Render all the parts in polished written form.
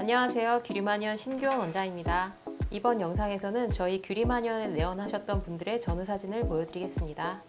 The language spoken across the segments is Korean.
안녕하세요. 규리마니언 신규원 원장입니다. 이번 영상에서는 저희 규리마니언에 내원하셨던 분들의 전후사진을 보여드리겠습니다.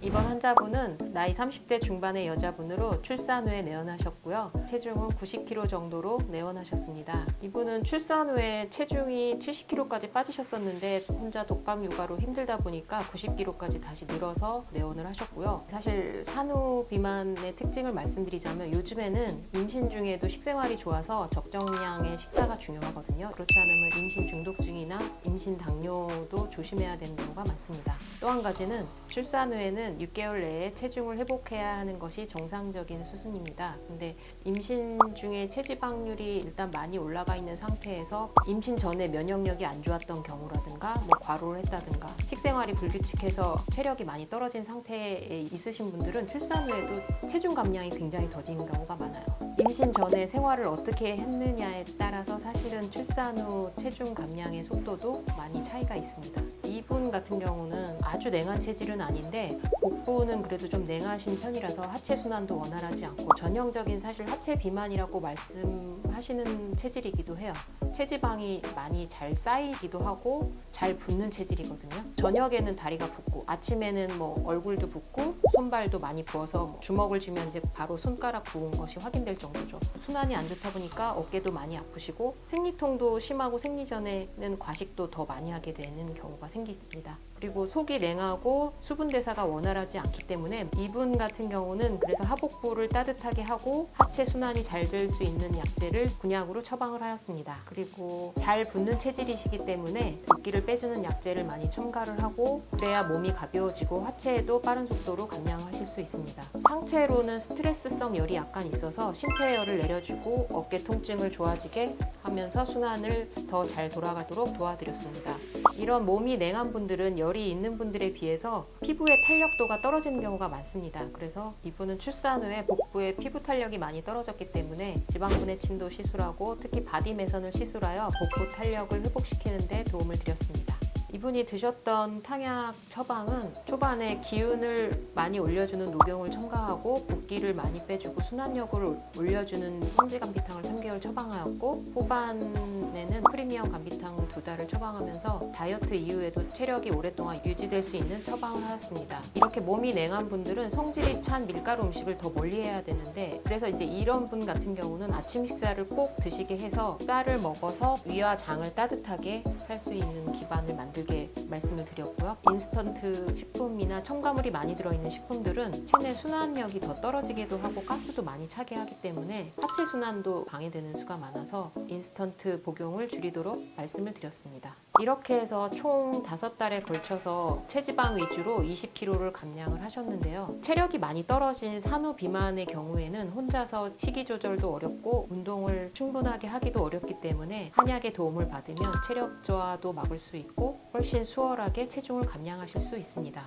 이번 환자분은 나이 30대 중반의 여자분으로 출산 후에 내원하셨고요. 체중은 90kg 정도로 내원하셨습니다. 이분은 출산 후에 체중이 70kg까지 빠지셨었는데 혼자 독감 육아로 힘들다 보니까 90kg까지 다시 늘어서 내원을 하셨고요. 사실 산후 비만의 특징을 말씀드리자면 요즘에는 임신 중에도 식생활이 좋아서 적정량의 식사가 중요하거든요. 그렇지 않으면 임신 중독증이나 임신 당뇨도 조심해야 되는 경우가 많습니다. 또 한 가지는 출산 후에는 6개월 내에 체중을 회복해야 하는 것이 정상적인 수준입니다. 근데 임신 중에 체지방률이 일단 많이 올라가 있는 상태에서 임신 전에 면역력이 안 좋았던 경우라든가 과로를 했다든가 식생활이 불규칙해서 체력이 많이 떨어진 상태에 있으신 분들은 출산 후에도 체중 감량이 굉장히 더디는 경우가 많아요. 임신 전에 생활을 어떻게 했느냐에 따라서 사실은 출산 후 체중 감량의 속도도 많이 차이가 있습니다. 이분 같은 경우는 아주 냉한 체질은 아닌데 복부는 그래도 좀 냉하신 편이라서 하체 순환도 원활하지 않고 전형적인 사실 하체 비만이라고 말씀하시는 체질이기도 해요. 체지방이 많이 잘 쌓이기도 하고 잘 붓는 체질이거든요. 저녁에는 다리가 붓고 아침에는 얼굴도 붓고 손발도 많이 부어서 주먹을 쥐면 이제 바로 손가락 부은 것이 확인될 정도죠. 순환이 안 좋다 보니까 어깨도 많이 아프시고 생리통도 심하고 생리 전에는 과식도 더 많이 하게 되는 경우가 생깁니다. 그리고 속이 냉하고 수분 대사가 원활하지 않기 때문에 이분 같은 경우는 그래서 하복부를 따뜻하게 하고 하체 순환이 잘 될 수 있는 약재를 군약으로 처방을 하였습니다. 그리고 잘 붓는 체질이시기 때문에 붓기를 빼주는 약재를 많이 첨가를 하고 그래야 몸이 가벼워지고 하체에도 빠른 속도로 감량하실 수 있습니다. 상체로는 스트레스성 열이 약간 있어서 심폐열을 내려주고 어깨 통증을 좋아지게 하면서 순환을 더 잘 돌아가도록 도와드렸습니다. 이런 몸이 냉한 분들은 열이 있는 분들에 비해서 피부의 탄력도가 떨어지는 경우가 많습니다. 그래서 이분은 출산 후에 복부의 피부 탄력이 많이 떨어졌기 때문에 지방분해침도 시술하고 특히 바디 매선을 시술하여 복부 탄력을 회복시키는 데 도움을 드렸습니다. 이분이 드셨던 탕약 처방은 초반에 기운을 많이 올려주는 노경을 첨가하고 붓기를 많이 빼주고 순환력을 올려주는 황제감비탕을 3개월 처방하였고 후반에는 프리미엄 감비탕 2달을 처방하면서 다이어트 이후에도 체력이 오랫동안 유지될 수 있는 처방을 하였습니다. 이렇게 몸이 냉한 분들은 성질이 찬 밀가루 음식을 더 멀리해야 되는데 그래서 이제 이런 분 같은 경우는 아침 식사를 꼭 드시게 해서 쌀을 먹어서 위와 장을 따뜻하게 할 수 있는 기반을 만들게 말씀을 드렸고요. 인스턴트 식품이나 첨가물이 많이 들어있는 식품들은 체내 순환력이 더 떨어지기도 하고 가스도 많이 차게 하기 때문에 하체 순환도 방해되는 수가 많아서 인스턴트 복용을 줄이도록 말씀을 드렸습니다. 이렇게 해서 총 5달에 걸쳐서 체지방 위주로 20kg를 감량을 하셨는데요. 체력이 많이 떨어진 산후 비만의 경우에는 혼자서 식이 조절도 어렵고 운동을 충분하게 하기도 어렵기 때문에 한약의 도움을 받으면 체력 저하도 막을 수 있고 훨씬 수월하게 체중을 감량하실 수 있습니다.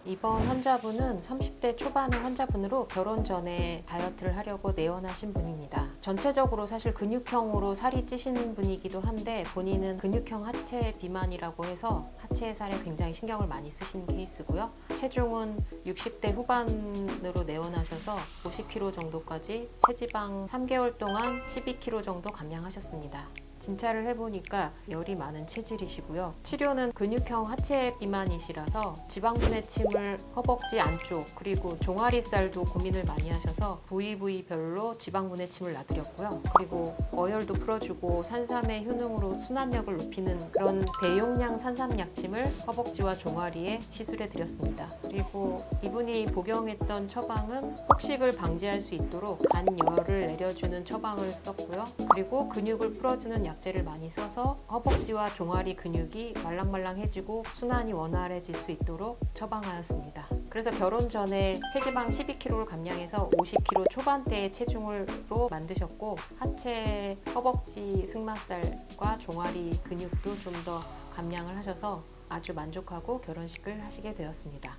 이번 환자분은 30대 초반의 환자분으로 결혼 전에 다이어트를 하려고 내원하신 분입니다. 전체적으로 사실 근육형으로 살이 찌신 분이기도 한데 본인은 근육형 하체 비만이라고 해서 하체 살에 굉장히 신경을 많이 쓰신 케이스고요. 체중은 60대 후반으로 내원하셔서 50kg 정도까지 체지방 3개월 동안 12kg 정도 감량하셨습니다. 진찰을 해보니까 열이 많은 체질이시고요. 치료는 근육형 하체 비만이시라서 지방분해침을 허벅지 안쪽 그리고 종아리살도 고민을 많이 하셔서 부위별로 지방분해침을 놔드렸고요. 그리고 어혈도 풀어주고 산삼의 효능으로 순환력을 높이는 그런 대용량 산삼약침을 허벅지와 종아리에 시술해 드렸습니다. 그리고 이분이 복용했던 처방은 폭식을 방지할 수 있도록 간열을 내려주는 처방을 썼고요. 그리고 근육을 풀어주는 약재를 많이 써서 허벅지와 종아리 근육이 말랑말랑해지고 순환이 원활해질 수 있도록 처방하였습니다. 그래서 결혼 전에 체지방 12kg를 감량해서 50kg 초반대의 체중으로 만드셨고 하체, 허벅지, 승마살과 종아리 근육도 좀 더 감량을 하셔서 아주 만족하고 결혼식을 하시게 되었습니다.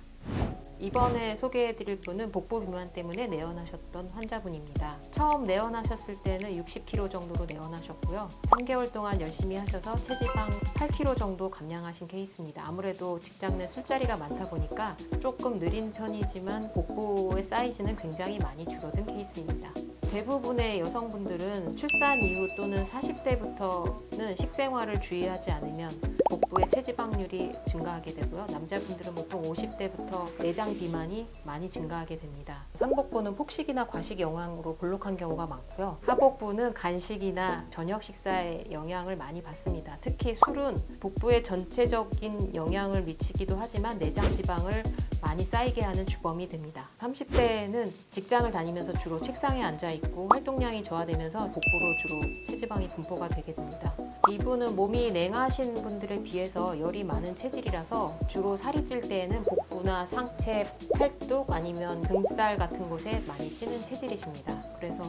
이번에 소개해드릴 분은 복부 비만 때문에 내원하셨던 환자분입니다. 처음 내원하셨을 때는 60kg 정도로 내원하셨고요. 3개월 동안 열심히 하셔서 체지방 8kg 정도 감량하신 케이스입니다. 아무래도 직장 내 술자리가 많다 보니까 조금 느린 편이지만 복부의 사이즈는 굉장히 많이 줄어든 케이스입니다. 대부분의 여성분들은 출산 이후 또는 40대부터는 식생활을 주의하지 않으면 복부의 체지방률이 증가하게 되고요. 남자분들은 보통 50대부터 내장 비만이 많이 증가하게 됩니다. 상복부는 폭식이나 과식 영향으로 볼록한 경우가 많고요. 하복부는 간식이나 저녁 식사의 영향을 많이 받습니다. 특히 술은 복부에 전체적인 영향을 미치기도 하지만 내장 지방을 많이 쌓이게 하는 주범이 됩니다. 30대에는 직장을 다니면서 주로 책상에 앉아 있고 활동량이 저하되면서 복부로 주로 체지방이 분포가 되게 됩니다. 이분은 몸이 냉하신 분들에 비해서 열이 많은 체질이라서 주로 살이 찔 때에는 복부나 상체, 팔뚝 아니면 등살 같은 곳에 많이 찌는 체질이십니다. 그래서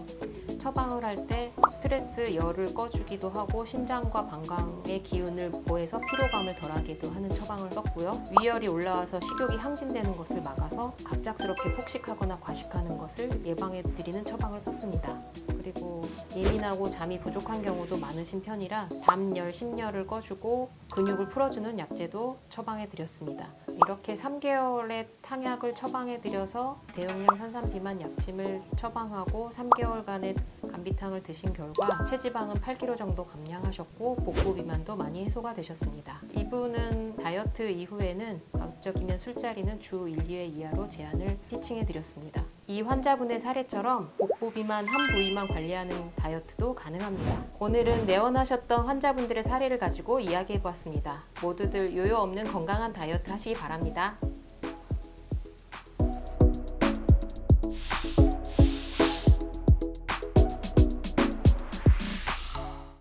처방을 할 때 스트레스, 열을 꺼주기도 하고 신장과 방광의 기운을 보해서 피로감을 덜하기도 하는 처방을 썼고요. 위열이 올라와서 식욕이 항진되는 것을 막아서 갑작스럽게 폭식하거나 과식하는 것을 예방해 드리는 처방을 썼습니다. 그리고 예민하고 잠이 부족한 경우도 많으신 편이라 담열, 심열을 꺼주고 근육을 풀어주는 약제도 처방해 드렸습니다. 이렇게 3개월의 탕약을 처방해 드려서 대용량 산삼 비만 약침을 처방하고 3개월간의 감비탕을 드신 결과 체지방은 8kg 정도 감량하셨고 복부 비만도 많이 해소가 되셨습니다. 이분은 다이어트 이후에는 가급적이면 술자리는 주 1, 2회 이하로 제한을 티칭해 드렸습니다. 이 환자분의 사례처럼 복부 비만 한 부위만 관리하는 다이어트도 가능합니다. 오늘은 내원하셨던 환자분들의 사례를 가지고 이야기해 보았습니다. 모두들 요요 없는 건강한 다이어트 하시기 바랍니다.